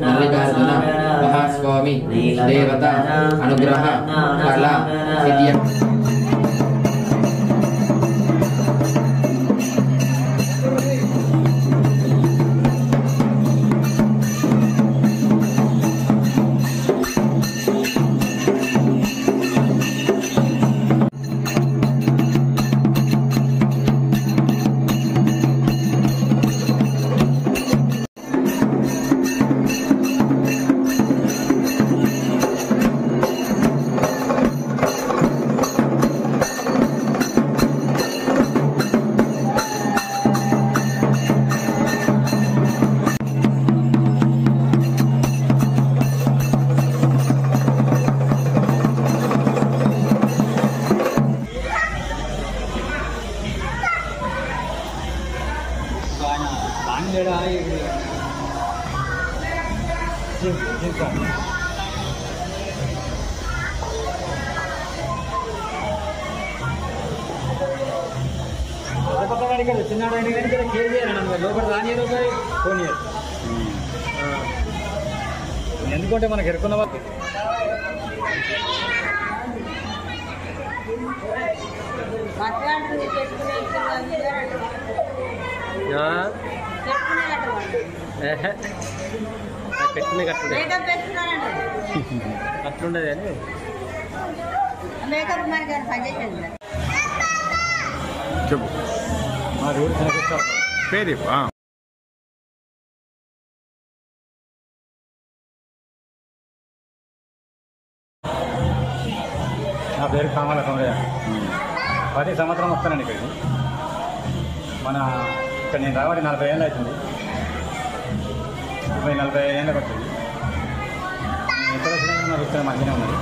మల్లికార్జున మహాస్వామి దేవత అనుగ్రహ ఫల సిద్ధ్య చిన్నాడు కేజీ లోపల రాని ఫోన్ చేయాలి ఎందుకంటే మనకు ఎరుకున్న వాళ్ళు పెట్టుకునే అట్లుండదు అని చెప్పు పేరు నా పేరు కామాల కమరయ్య. 10 సంవత్సరం వస్తానండి ఇక్కడికి. ఇక్కడ నేను రాబట్టి 40 ఏళ్ళు అవుతుంది. 40 ఏళ్ళకి వచ్చింది. నేను ఎక్కడ వచ్చినా నా విత్తనం మంచిగా ఉన్నది.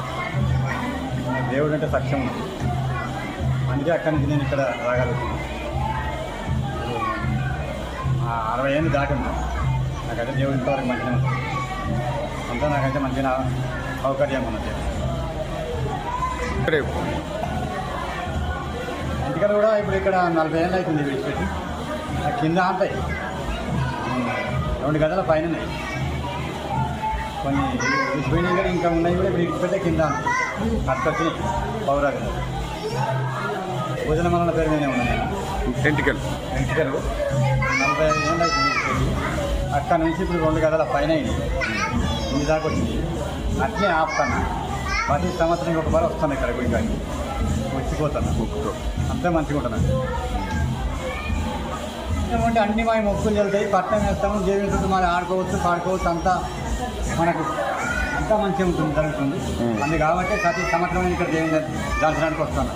దేవుడు అంటే సత్యం ఉంది. అందుకే అక్కడి నుంచి నేను ఇక్కడ రాగలుగుతున్నాను. 60 ఏళ్ళు దాటింది. నాకైతే దేవుడు ఇంతవరకు మంచిగా ఉంది. అంతా నాకైతే మంచిగా సౌకర్యంగా ఉన్నది. ఇంటికాడ కూడా ఇప్పుడు ఇక్కడ 40 ఏళ్ళు అవుతుంది విడిచిపెట్టి. కింద అంతాయి 2 గదుల పైన ఉన్నాయి. కొన్ని విడిచిపోయినాయి కూడా ఇంకా ఉన్నాయి కూడా విడిచిపెట్టే కింద అట్టుకొచ్చినాయి. పౌరాలు భోజన మరణ పేరు మీదే ఉన్నాయి. ఎంటికలు 40 ఏళ్ళు అవుతుంది విడిచిపెట్టి. అక్కడ నుంచి ఇప్పుడు 2 గదుల పైన ఇంటి దాకా వచ్చింది. అట్లే ఆపుతాను. 10 సంవత్సరం ఒకసారి వస్తాను ఇక్కడ గుడికాడికి వచ్చిపోతాను. అంతే మంచిగా ఉంటున్నాను. ఎందుకంటే అన్ని మా మొక్కులు వెళ్తాయి. పట్టణం వేస్తాము, జీవించు మరి ఆడుకోవచ్చు పాడుకోవచ్చు. అంతా మనకు అంతా మంచిగా ఉంటుంది జరుగుతుంది. అందుకు కాబట్టి ప్రతి సంవత్సరం ఇక్కడ దేవుని దర్శనానికి వస్తాను.